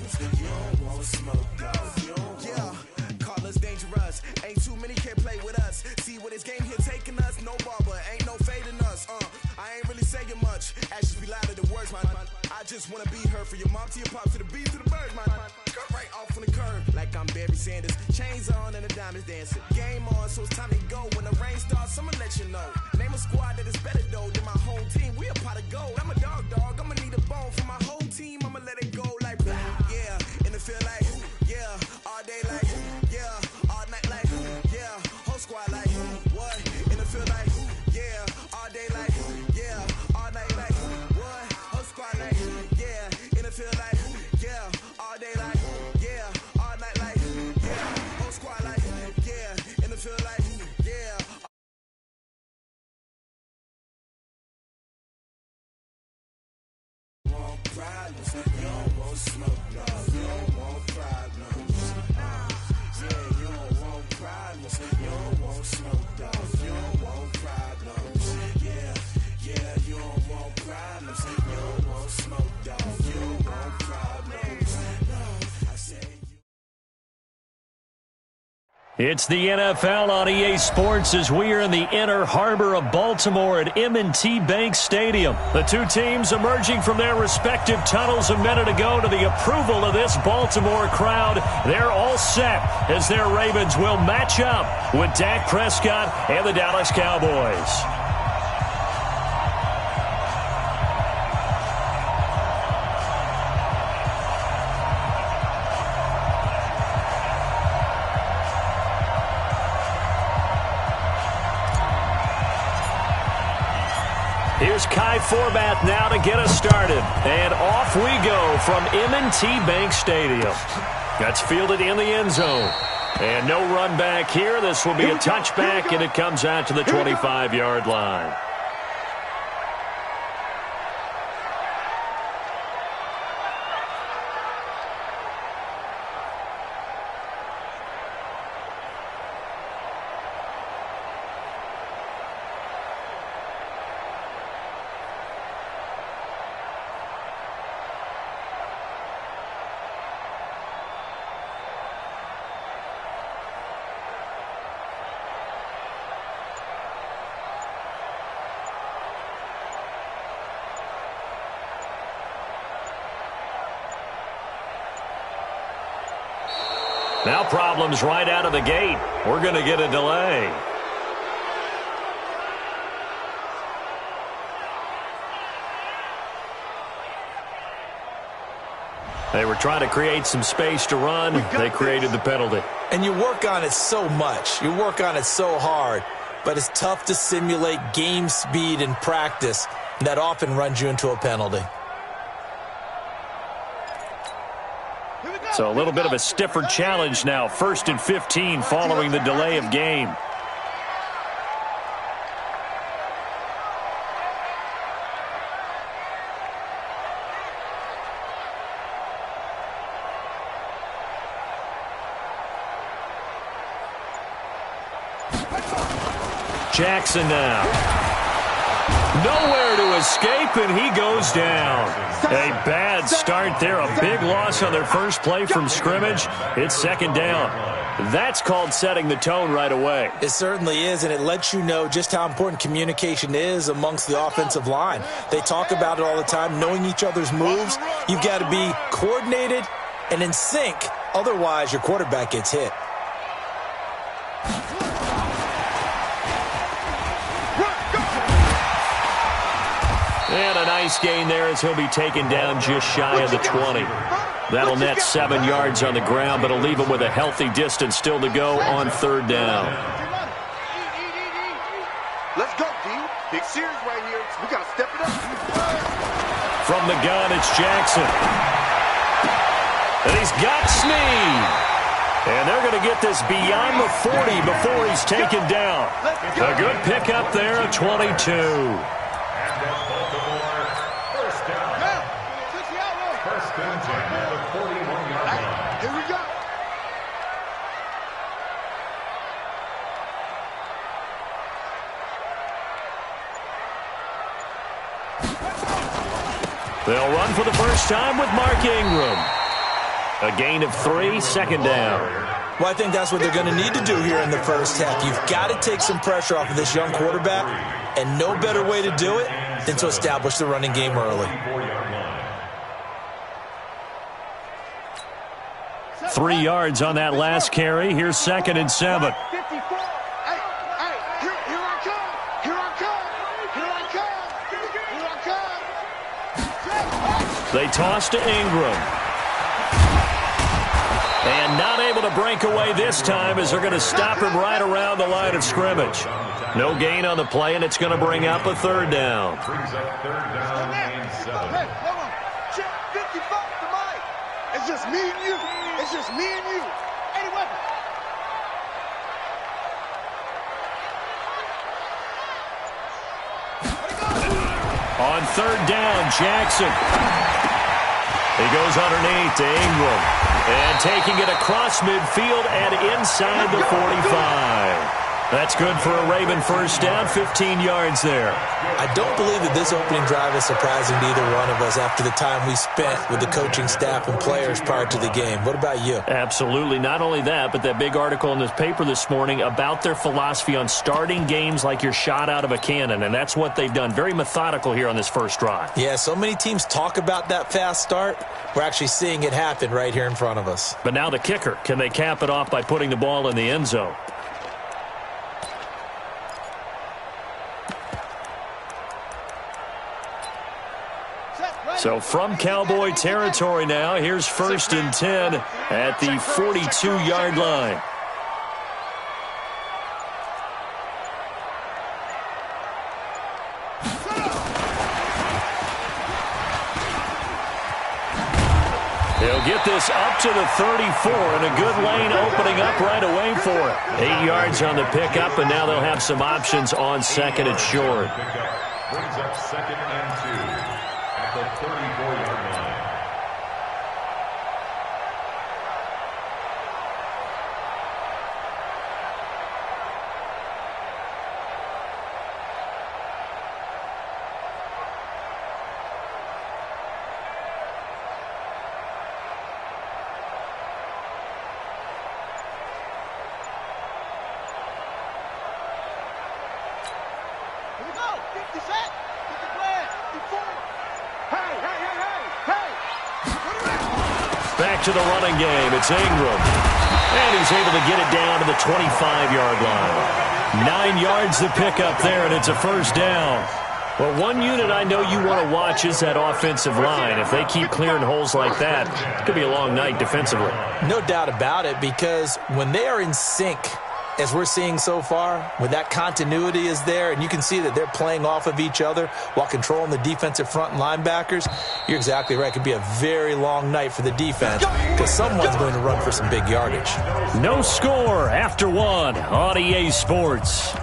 You don't want smoke, dog. You don't yeah, call us dangerous. Ain't too many can play with us. See where this game here taking us. No barber, ain't no fading us. I ain't really saying much. Actions be louder than words, man. I just wanna be heard from your mom to your pop to the beat to the birds, man. Cut right off on the curb like I'm Barry Sanders. Chains on and the diamonds dancing. Game on, so it's time to go. When the rain starts, I'ma let you know. Name a squad that is better though than my whole team. We a pot of gold. I'm a dog. I'ma need a bone for my whole team. I'ma let it go like blah. Yeah, in the field like yeah, all day like yeah, all night like yeah, whole squad like what? In the field like yeah, all day like yeah, all night like what? Whole squad like yeah, in the field like yeah, all day like yeah, all night like yeah, whole squad like yeah, in the field like yeah. want problems. You don't want smoke, dog. You don't want problems. Yeah, you don't want problems. You don't want smoke, dog. You don't want problems. Yeah, you don't want problems. You don't want smoke, dog. You don't want problems. No, I say you. It's the NFL on EA Sports as we are in the inner harbor of Baltimore at M&T Bank Stadium. The two teams emerging from their respective tunnels a minute ago to the approval of this Baltimore crowd. They're all set as their Ravens will match up with Dak Prescott and the Dallas Cowboys. Here's Kai Forbath now to get us started. And off we go from M&T Bank Stadium. That's fielded in the end zone. And no run back here. This will be a touchback, and it comes out to the 25-yard line. Now problems right out of the gate. We're going to get a delay. They were trying to create some space to run. They created the penalty. And you work on it so much. You work on it so hard. But it's tough to simulate game speed in practice. That often runs you into a penalty. So a little bit of a stiffer challenge now. 1st and 15 following the delay of game. Jackson now. Nowhere to escape, and he goes down. A bad start there. A big loss on their first play from scrimmage. It's 2nd down. That's called setting the tone right away. It certainly is, and it lets you know just how important communication is amongst the offensive line. They talk about it all the time, knowing each other's moves. You've got to be coordinated and in sync. Otherwise, your quarterback gets hit. And a nice gain there as he'll be taken down just shy of the 20. That'll net 7 yards on the ground, but it'll leave him with a healthy distance still to go on 3rd down. Let's go, D. Big series right here. We got to step it up. From the gun, it's Jackson. And he's got Snead. And they're going to get this beyond the 40 before he's taken down. A good pickup there, 22. Here we go. They'll run for the first time with Mark Ingram. A gain of 3, second down. Well, I think that's what they're going to need to do here in the first half. You've got to take some pressure off of this young quarterback, and no better way to do it than to establish the running game early. 3 yards on that last carry. Here's 2nd and 7. They toss to Ingram. And not able to break away this time as they're going to stop him right around the line of scrimmage. No gain on the play, and it's going to bring up a 3rd down. It's just me and you. It's just me and you. Any weapon. On 3rd down, Jackson. He goes underneath to Ingram. And taking it across midfield and inside the 45. That's good for a Raven first down, 15 yards there. I don't believe that this opening drive is surprising to either one of us after the time we spent with the coaching staff and players prior to the game. What about you? Absolutely. Not only that, but that big article in this paper this morning about their philosophy on starting games like you're shot out of a cannon, and that's what they've done. Very methodical here on this first drive. Yeah, so many teams talk about that fast start. We're actually seeing it happen right here in front of us. But now the kicker. Can they cap it off by putting the ball in the end zone? So from Cowboy territory now, here's 1st and 10 at the 42-yard line. He'll get this up to the 34, and a good lane opening up right away for it. 8 yards on the pickup, and now they'll have some options on 2nd and short. Brings up 2nd and 2. The 34-yard line. Here we go. 50 set. 50 flag. 54. Back to the running game. It's Ingram. And he's able to get it down to the 25-yard line. 9 yards to pick up there, and it's a first down. Well, one unit I know you want to watch is that offensive line. If they keep clearing holes like that, it could be a long night defensively. No doubt about it, because when they are in sync, as we're seeing so far, when that continuity is there, and you can see that they're playing off of each other while controlling the defensive front and linebackers, you're exactly right. It could be a very long night for the defense because someone's going to run for some big yardage. No score after 1 on EA Sports.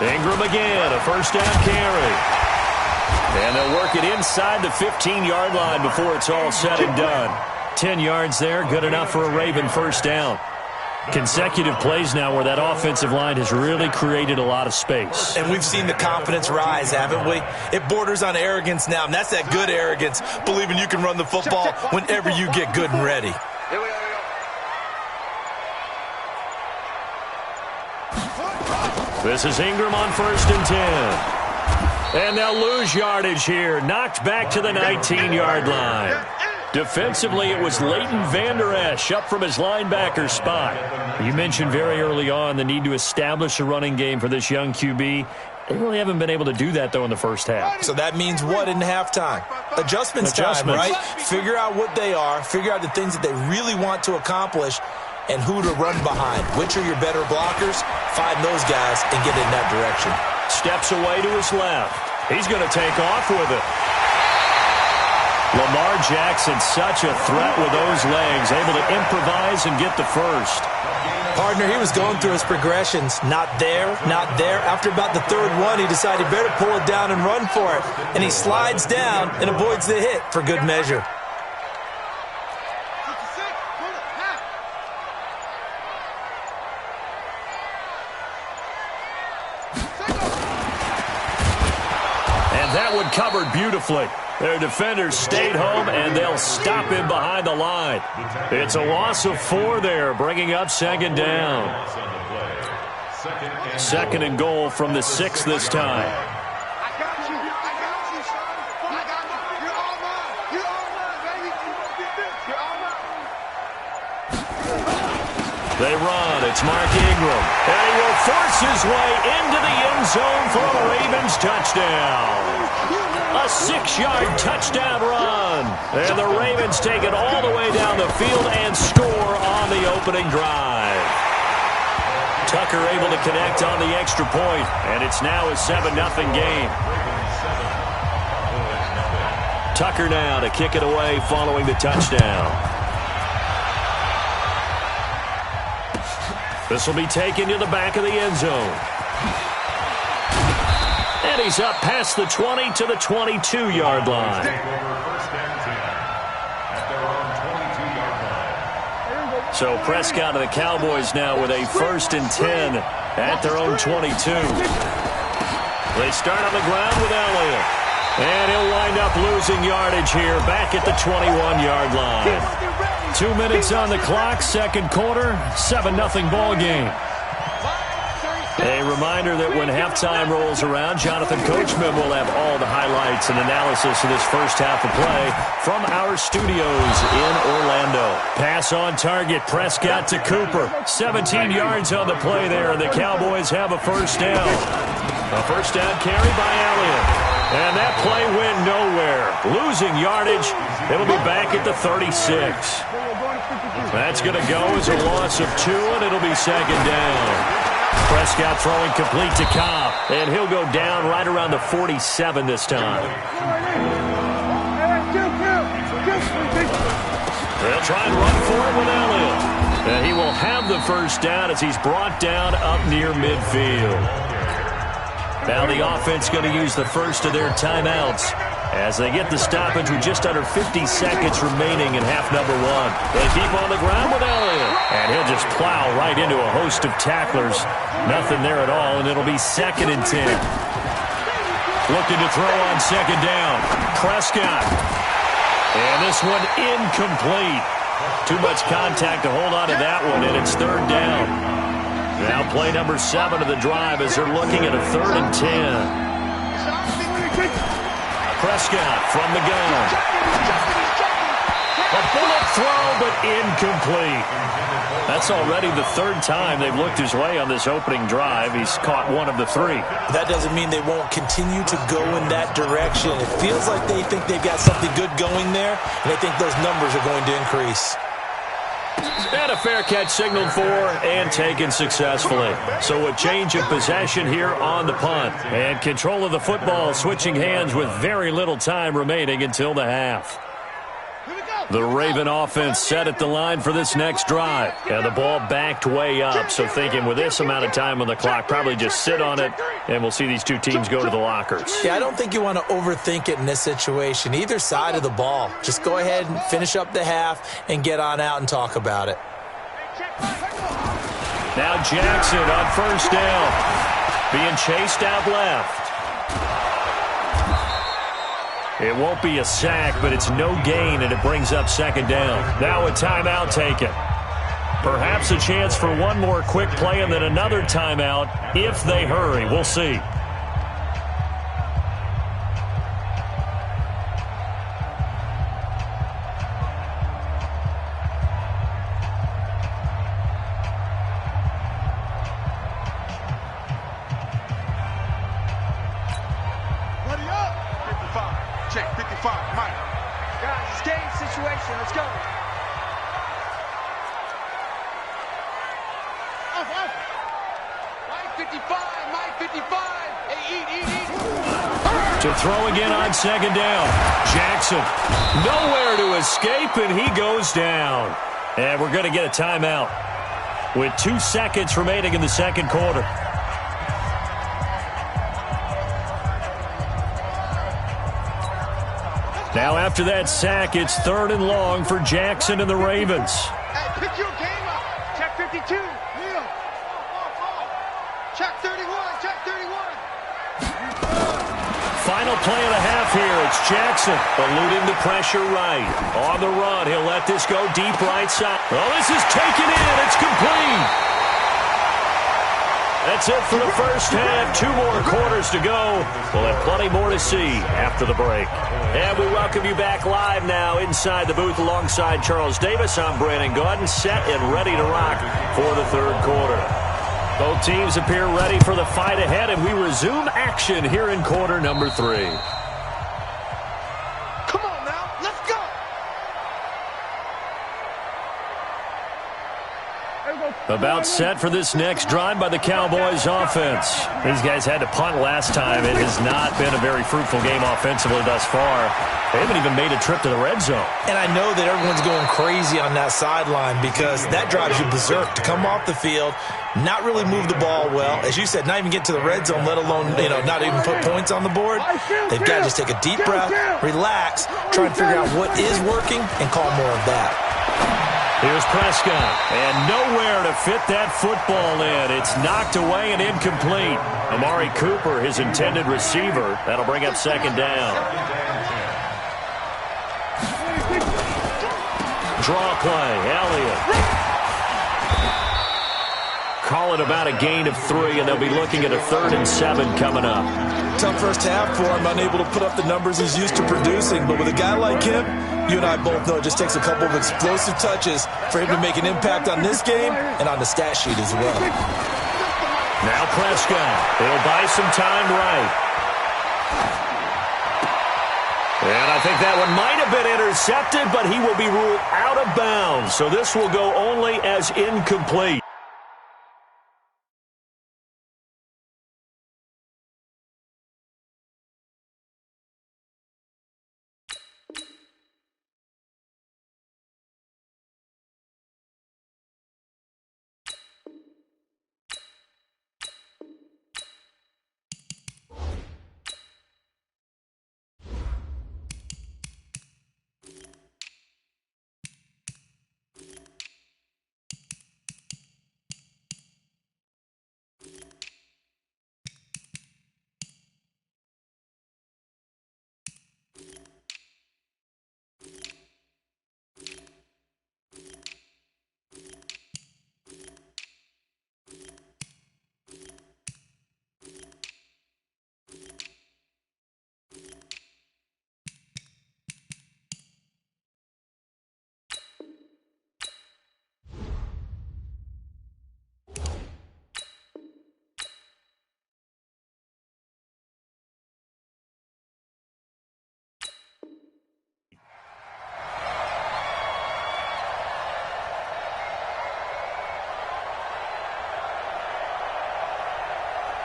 Ingram again, a first down carry. And they'll work it inside the 15-yard line before it's all said and done. 10 yards there, good enough for a Raven first down. Consecutive plays now where that offensive line has really created a lot of space. And we've seen the confidence rise, haven't we? It borders on arrogance now, and that's that good arrogance, believing you can run the football whenever you get good and ready. This is Ingram on 1st and 10. And they'll lose yardage here. Knocked back to the 19-yard line. Defensively, it was Leighton Vander Esch up from his linebacker spot. You mentioned very early on the need to establish a running game for this young QB. They really haven't been able to do that, though, in the first half. So that means what in halftime? Adjustments time, right? Figure out what they are. Figure out the things that they really want to accomplish and who to run behind. Which are your better blockers? Find those guys and get in that direction. Steps away to his left. He's going to take off with it. Lamar Jackson, such a threat with those legs, able to improvise and get the first. Partner, he was going through his progressions. Not there, not there. After about the third one, he decided he better pull it down and run for it. And he slides down and avoids the hit for good measure. And that one covered beautifully. Their defenders stayed home, and they'll stop him behind the line. It's a loss of 4 there, bringing up second down. Second and goal from the 6 this time. They run. It's Mark Ingram. And he will force his way into the end zone for a Ravens touchdown. A 6-yard touchdown run. And the Ravens take it all the way down the field and score on the opening drive. Tucker able to connect on the extra point, and it's now a 7-0 game. Tucker now to kick it away following the touchdown. This will be taken to the back of the end zone. And he's up past the 20 to the 22-yard line. So Prescott and the Cowboys now with a 1st and 10 at their own 22. They start on the ground with Elliott. And he'll wind up losing yardage here back at the 21-yard line. 2 minutes on the clock, second quarter, 7-0 ball game. A reminder that when halftime rolls around, Jonathan Coachman will have all the highlights and analysis of this first half of play from our studios in Orlando. Pass on target, Prescott to Cooper. 17 yards on the play there, and the Cowboys have a first down. A first down carry by Elliott. And that play went nowhere. Losing yardage, it'll be back at the 36. That's going to go as a loss of 2, and it'll be second down. Prescott throwing complete to Cobb, and he'll go down right around the 47 this time. They'll try and run for it with Elliott. And he will have the first down as he's brought down up near midfield. Now the offense going to use the first of their timeouts as they get the stoppage with just under 50 seconds remaining in half number 1. They keep on the ground with Elliott, and he'll just plow right into a host of tacklers. Nothing there at all, and it'll be 2nd and 10. Looking to throw on second down. Prescott. And this one incomplete. Too much contact to hold on to that one, and it's 3rd down. Now play number 7 of the drive as they're looking at a 3rd and 10. Prescott from the gun. A bullet throw, but incomplete. That's already the 3rd time they've looked his way on this opening drive. He's caught 1 of the 3. That doesn't mean they won't continue to go in that direction. It feels like they think they've got something good going there, and they think those numbers are going to increase. And a fair catch signaled for and taken successfully. So a change of possession here on the punt. And control of the football switching hands with very little time remaining until the half. The Raven offense set at the line for this next drive. And the ball backed way up. So thinking with this amount of time on the clock, probably just sit on it, and we'll see these two teams go to the lockers. Yeah, I don't think you want to overthink it in this situation. Either side of the ball. Just go ahead and finish up the half and get on out and talk about it. Now Jackson on first down. Being chased out left. It won't be a sack, but it's no gain, and it brings up second down. Now a timeout taken. Perhaps a chance for one more quick play and then another timeout if they hurry. We'll see. To throw again on second down. Jackson nowhere to escape, and he goes down. And we're going to get a timeout. with 2 seconds remaining in the second quarter. Now after that sack, it's 3rd and long for Jackson and the Ravens. Hey, pick your game up. Check 52. Yeah. Check 31. Check 31. Final play of the half here. It's Jackson eluding the pressure right. On the run, he'll let this go deep right side. Oh, this is taken in. It's complete. That's it for the first half. 2 more quarters to go. We'll have plenty more to see after the break. And we welcome you back live now inside the booth alongside Charles Davis. I'm Brandon Gaudin, set and ready to rock for the 3rd quarter. Both teams appear ready for the fight ahead, and we resume action here in quarter number 3. Come on now, let's go. About set for this next drive by the Cowboys offense. These guys had to punt last time. It has not been a very fruitful game offensively thus far. They haven't even made a trip to the red zone. And I know that everyone's going crazy on that sideline because that drives you berserk to come off the field, not really move the ball well. As you said, not even get to the red zone, let alone, not even put points on the board. They've got to just take a deep breath, relax, try and figure out what is working, and call more of that. Here's Prescott, and nowhere to fit that football in. It's knocked away and incomplete. Amari Cooper, his intended receiver. That'll bring up 2nd down. Draw play, Elliott. Call it about a gain of 3, and they'll be looking at a 3rd and 7 coming up. Tough first half for him, unable to put up the numbers he's used to producing. But with a guy like him, you and I both know it just takes a couple of explosive touches for him to make an impact on this game and on the stat sheet as well. Now Prescott. He'll buy some time right. And I think that one might have been intercepted, but he will be ruled out of bounds. So this will go only as incomplete.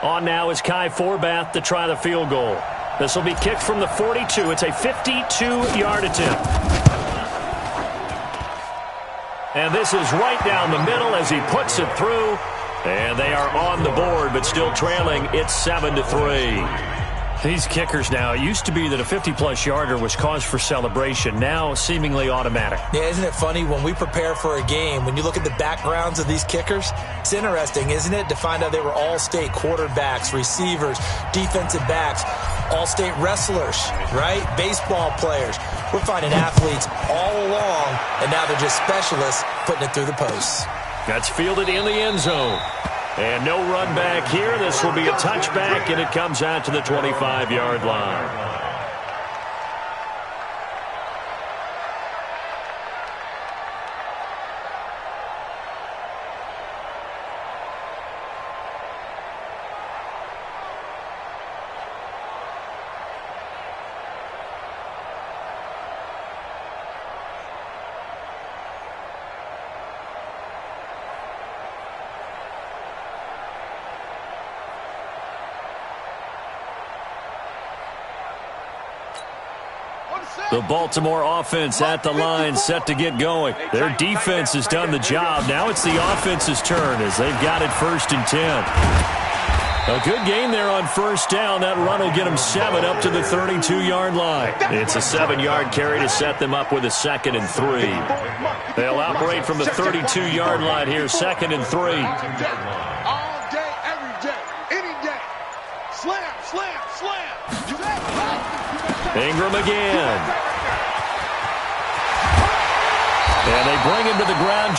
On now is Kai Forbath to try the field goal. This will be kicked from the 42. It's a 52-yard attempt. And this is right down the middle as he puts it through. And they are on the board, but still trailing. It's 7-3. These kickers now, it used to be that a 50-plus yarder was cause for celebration. Now, seemingly automatic. Yeah, isn't it funny when we prepare for a game, when you look at the backgrounds of these kickers, it's interesting, isn't it, to find out they were all-state quarterbacks, receivers, defensive backs, all-state wrestlers, right? Baseball players. We're finding athletes all along, and now they're just specialists putting it through the posts. That's fielded in the end zone. And no run back here. This will be a touchback, and it comes out to the 25-yard line. The Baltimore offense at the line, set to get going. Their defense has done the job. Now it's the offense's turn as they've got it 1st and 10. A good game there on 1st down. That run will get them 7 up to the 32-yard line. It's a 7-yard carry to set them up with a 2nd and 3. They'll operate from the 32-yard line here, 2nd and 3. All day, every day, any day. Slam, slam, slam. Ingram again. And they bring him to the ground.